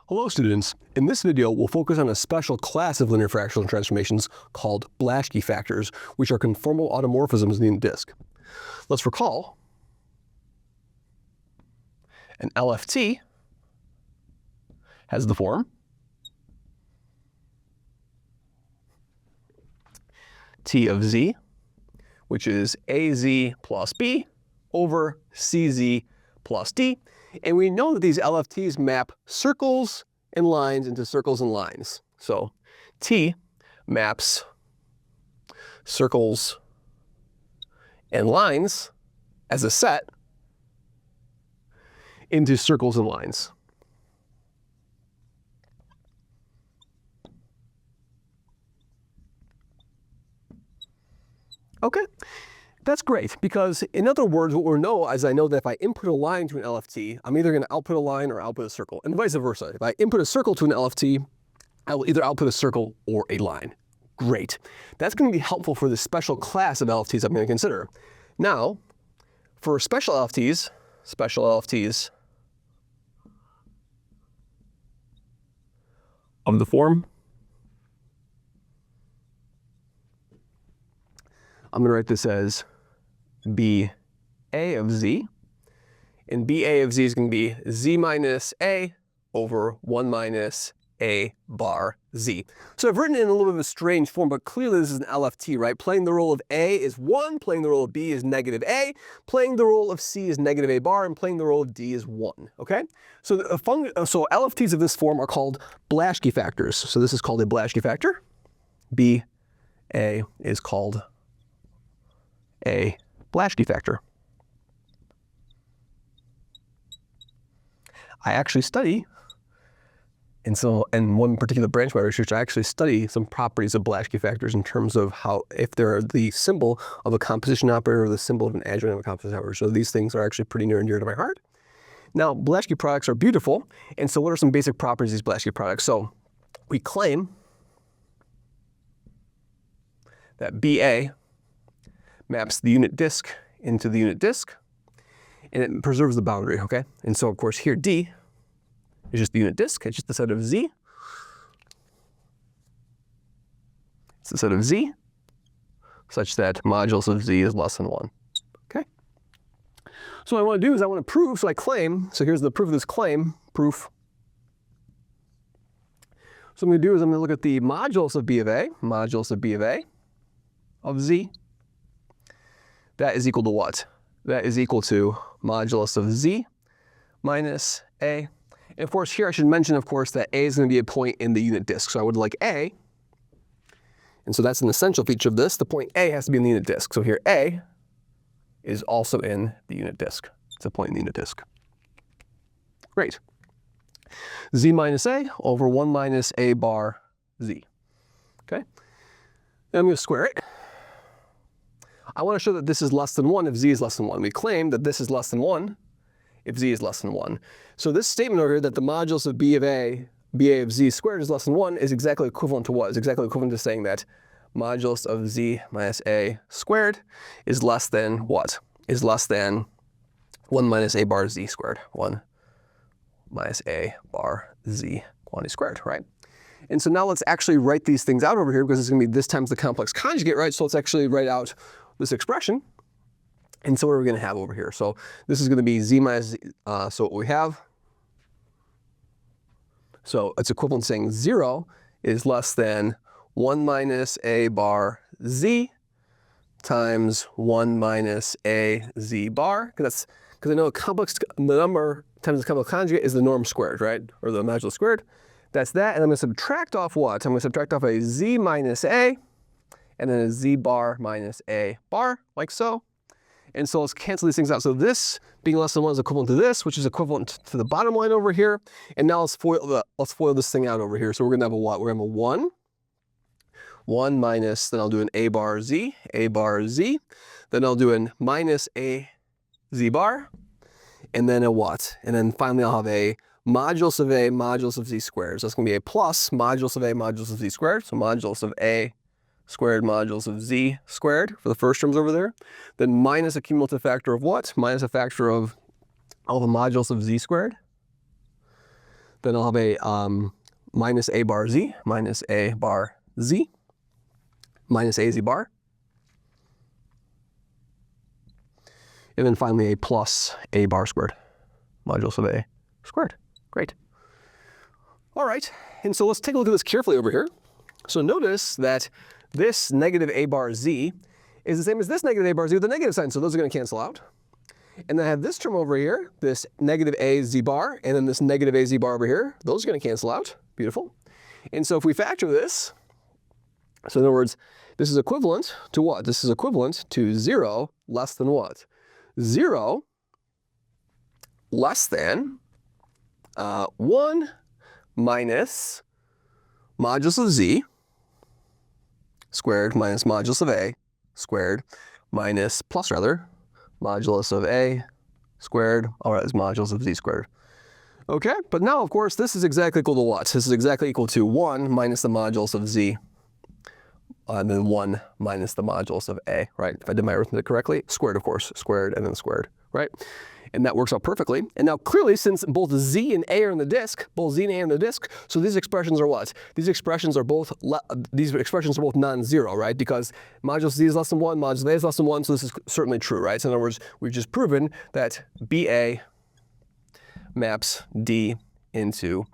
Hello students, in this video we'll focus on a special class of linear fractional transformations called Blaschke factors, which are conformal automorphisms in the unit disk. Let's recall an LFT has the form T of z, which is AZ plus B over CZ plus D. And we know that these LFTs map circles and lines into circles and lines. So T maps circles and lines as a set into circles and lines. Okay. That's great, because in other words, what we know is I know that if I input a line to an LFT, I'm either going to output a line or output a circle, and vice versa. If I input a circle to an LFT, I will either output a circle or a line. Great. That's going to be helpful for this special class of LFTs I'm going to consider. Now, for special LFTs of the form, I'm going to write this as BA of z, and BA of z is going to be z minus a over 1 minus a bar z. So I've written it in a little bit of a strange form, but clearly this is an LFT, right? Playing the role of a is 1, playing the role of b is negative a, playing the role of c is negative a bar, and playing the role of d is 1, okay? So LFTs of this form are called Blaschke factors. So this is called a Blaschke factor. BA is called a Blaschke factor. I actually study, in one particular branch of my research, I actually study some properties of Blaschke factors in terms of how, if they're the symbol of a composition operator or the symbol of an adjoint of a composition operator. So these things are actually pretty near and dear to my heart. Now, Blaschke products are beautiful, and so what are some basic properties of these Blaschke products? So we claim that BA maps the unit disk into the unit disk, and it preserves the boundary, okay? And so, of course, here D is just the unit disk. It's just the set of Z. It's the set of Z such that modulus of Z is less than 1, okay? So what I want to do is I want to prove, so I claim, so here's the proof of this claim, proof. So what I'm going to do is I'm going to look at the modulus of B of A, of Z. That is equal to what? That is equal to modulus of z minus a. And of course, here I should mention, of course, that a is going to be a point in the unit disk. So I would like a, and so that's an essential feature of this. The point a has to be in the unit disk. So here a is also in the unit disk. It's a point in the unit disk. Great. Z minus a over 1 minus a bar z. Okay? Then I'm going to square it. I want to show that this is less than 1 if z is less than 1. We claim that this is less than 1 if z is less than 1. So this statement over here that the modulus of BA of z squared is less than 1 is exactly equivalent to what? Is exactly equivalent to saying that modulus of z minus a squared is less than what? Is less than 1 minus a bar z squared. 1 minus a bar z quantity squared, right? And so now let's actually write these things out over here, because it's going to be this times the complex conjugate, right? So let's actually write out this expression. And so what are we going to have over here? So this is going to be z minus z. So what we have, so it's equivalent to saying 0 is less than 1 minus a bar z times 1 minus a z bar. Because I know the number times the complex conjugate is the norm squared, right? Or the modulus squared. That's that. And I'm going to subtract off what? I'm going to subtract off a z minus a, and then a z bar minus a bar, like so. And so let's cancel these things out. So this being less than 1 is equivalent to this, which is equivalent to the bottom line over here. And now let's FOIL this thing out over here. So we're going to have a what? We're going to have a 1 minus, then I'll do an a bar z, then I'll do an minus a z bar, and then a what? And then finally I'll have a modulus of z squared. So that's going to be a plus modulus of z squared. So modulus of a squared modulus of z squared for the first terms over there. Then minus a cumulative factor of what? Minus a factor of the modulus of z squared. Then I'll have a minus a bar z, minus a bar z, minus a z bar. And then finally a plus a bar squared, modulus of a squared. Great. All right, and so let's take a look at this carefully over here. So notice that this negative a bar z is the same as this negative a bar z with a negative sign, so those are going to cancel out. And then I have this term over here, this negative a z bar, and then this negative a z bar over here. Those are going to cancel out. Beautiful. And so if we factor this, so in other words, this is equivalent to what? This is equivalent to 0 less than what? 0 less than 1 minus modulus of z squared minus modulus of a squared minus plus rather modulus of a squared, all right, is modulus of z squared. Okay, but now of course this is exactly equal to what? This is exactly equal to 1 minus the modulus of z, and then 1 minus the modulus of a, right? If I did my arithmetic correctly, squared of course, squared and then squared, right? And that works out perfectly. And now clearly, since both z and a are in the disk, both z and a are in the disk, so these expressions are what? These expressions are both non-zero, right? Because modulus z is less than 1, modulus a is less than 1, so this is certainly true, right? So in other words, we've just proven that BA maps D into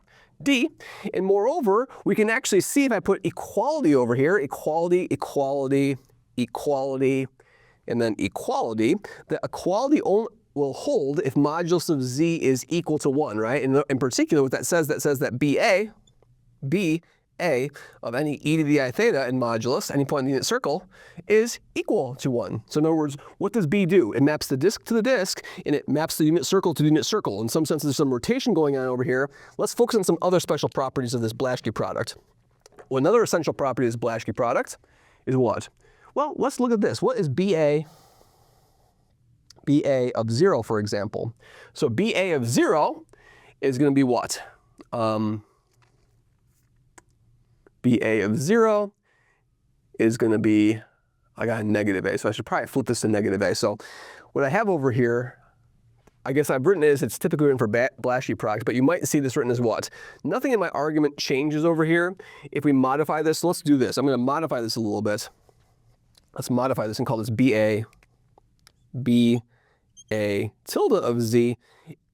D. And moreover, we can actually see if I put equality over here, equality, equality, equality, and then equality, that equality only will hold if modulus of z is equal to 1, right? And in particular, what that says that BA of any e to the I theta in modulus, any point in the unit circle, is equal to 1. So in other words, what does B do? It maps the disk to the disk, and it maps the unit circle to the unit circle. In some sense, there's some rotation going on over here. Let's focus on some other special properties of this Blaschke product. Well, another essential property of this Blaschke product is what? Well, let's look at this. What is BA of 0, for example? So BA of 0 is going to be what? BA of 0 is going to be, I got a negative a, so I should probably flip this to negative a. So what I have over here, I guess I've written is, it's typically written for Blaschke products, but you might see this written as what? Nothing in my argument changes over here. If we modify this, so let's do this. I'm going to modify this a little bit. Let's modify this and call this BA tilde of z,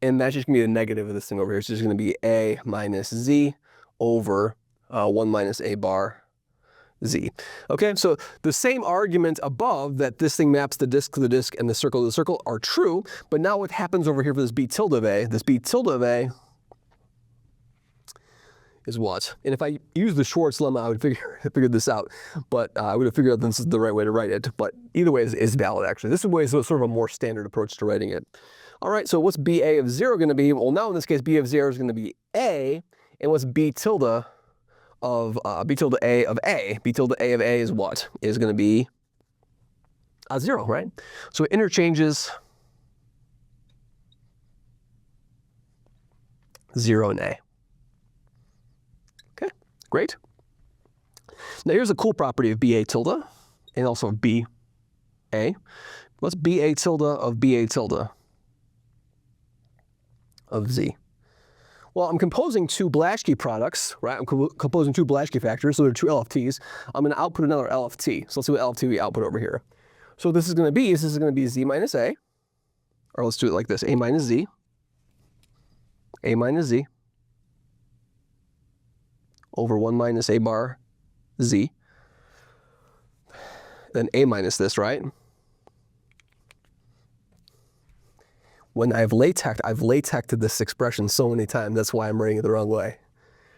and that's just going to be the negative of this thing over here. It's just going to be a minus z over 1 minus a bar z. Okay, so the same argument above, that this thing maps the disk to the disk and the circle to the circle, are true, but now what happens over here for this b tilde of a? This b tilde of a is what? And if I use the Schwarz Lemma, I would figure this out, but I would have figured out this is the right way to write it, but either way is valid actually. This is sort of a more standard approach to writing it. All right, so what's BA of 0 going to be? Well, now in this case, B of 0 is going to be a, and what's B tilde of B tilde a of a? B tilde a of a is what? Is going to be 0, right? So it interchanges 0 and a. Okay, great. Now here's a cool property of BA tilde and also of BA. What's BA tilde of BA tilde of z? Well, I'm composing two Blaschke products, right? I'm composing two Blaschke factors, so they're two LFTs. I'm going to output another LFT. So let's see what LFT we output over here. So this is going to be z minus a, or let's do it like this, a minus z, over 1 minus a bar z, then a minus this, right? When I've latexed this expression so many times, that's why I'm writing it the wrong way.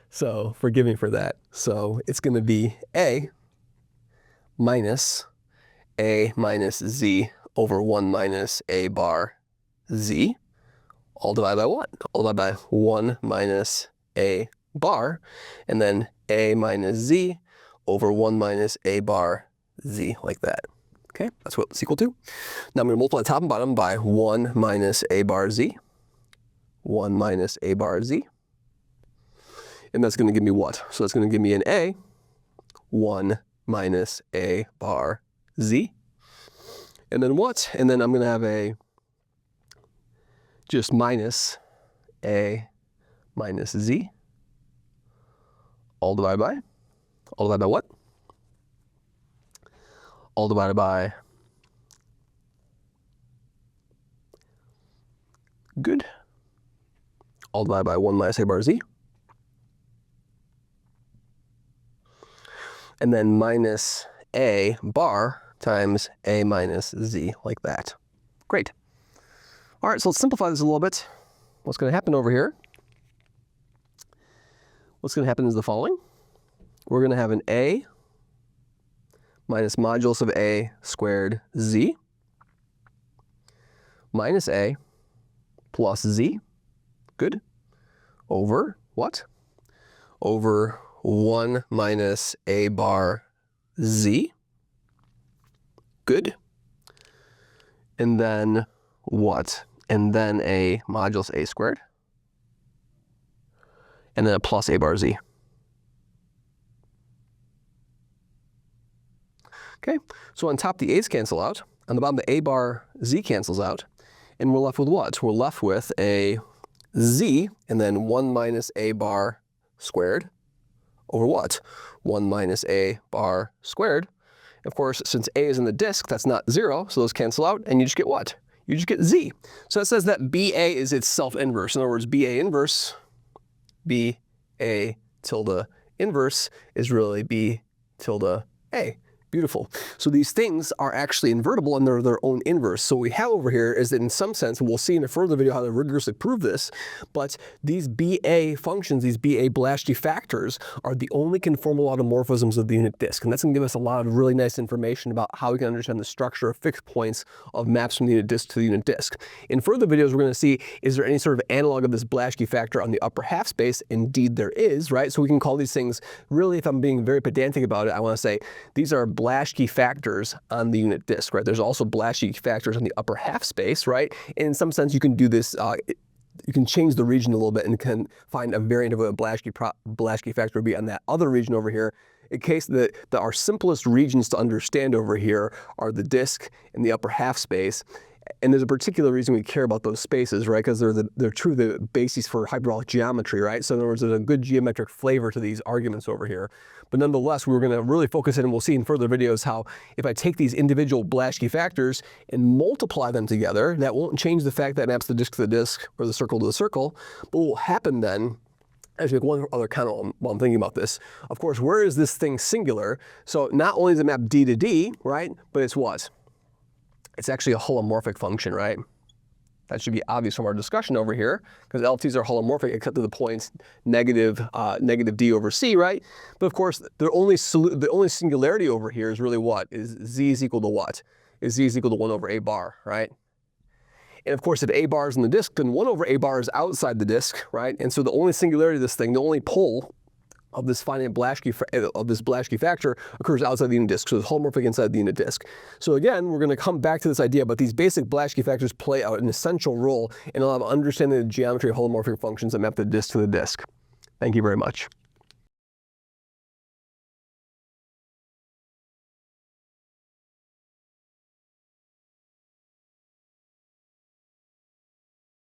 So forgive me for that. So it's going to be a minus z over 1 minus a bar z, all divided by what? All divided by 1 minus a bar, and then a minus z over 1 minus a bar z, like that. Okay, that's what it's equal to. Now I'm going to multiply top and bottom by 1 minus a bar z, 1 minus a bar z. And that's going to give me what? So that's going to give me an a, 1 minus a bar z. And then what? And then I'm going to have a just minus a minus z, all divided by what? All divided by, good, all divided by 1 minus a bar z. And then minus a bar times a minus z, like that. Great. All right, so let's simplify this a little bit. What's going to happen over here? What's going to happen is the following. We're going to have an a minus modulus of a squared z minus a plus z, good, over what? Over 1 minus a bar z, good, and then what? And then a modulus a squared, and then a plus a bar z. Okay, so on top the a's cancel out, on the bottom the a bar z cancels out, and we're left with what? We're left with a z, and then 1 minus a bar squared over what? 1 minus a bar squared. Of course, since a is in the disk, that's not 0, so those cancel out, and you just get what? You just get z. So it says that BA is its self-inverse. In other words, BA inverse, BA tilde inverse is really B tilde A. Beautiful. So these things are actually invertible and they're their own inverse. So what we have over here is that in some sense, and we'll see in a further video how to rigorously prove this, but these BA functions, these BA Blaschke factors, are the only conformal automorphisms of the unit disk. And that's going to give us a lot of really nice information about how we can understand the structure of fixed points of maps from the unit disk to the unit disk. In further videos, we're going to see, is there any sort of analog of this Blaschke factor on the upper half space? Indeed there is, right? So we can call these things, really, if I'm being very pedantic about it, I want to say these are Blaschke factors on the unit disk, right? There's also Blaschke factors on the upper half space, right? And in some sense, you can do this, you can change the region a little bit and can find a variant of what a Blaschke factor would be on that other region over here. In case that our simplest regions to understand over here are the disk and the upper half space. And there's a particular reason we care about those spaces, right? Because they're truly the bases for hyperbolic geometry, right? So in other words, there's a good geometric flavor to these arguments over here. But nonetheless, we're going to really focus in, and we'll see in further videos how if I take these individual Blaschke factors and multiply them together, that won't change the fact that it maps the disk to the disk or the circle to the circle. But what will happen then, actually, one other comment while I'm thinking about this. Of course, where is this thing singular? So not only does it map D to D, right? But it's what? It's actually a holomorphic function, right? That should be obvious from our discussion over here, because LFTs are holomorphic except to the points negative d over c, right? But of course, the only singularity over here is really what? Is z is equal to what? Is z is equal to 1 over a bar, right? And of course, if a bar is in the disk, then 1 over a bar is outside the disk, right? And so the only singularity of this thing, the only pole of this finite Blaschke factor occurs outside the unit disk, so it's holomorphic inside the unit disk. So again, we're going to come back to this idea, but these basic Blaschke factors play out an essential role in a lot of understanding the geometry of holomorphic functions that map the disk to the disk. Thank you very much.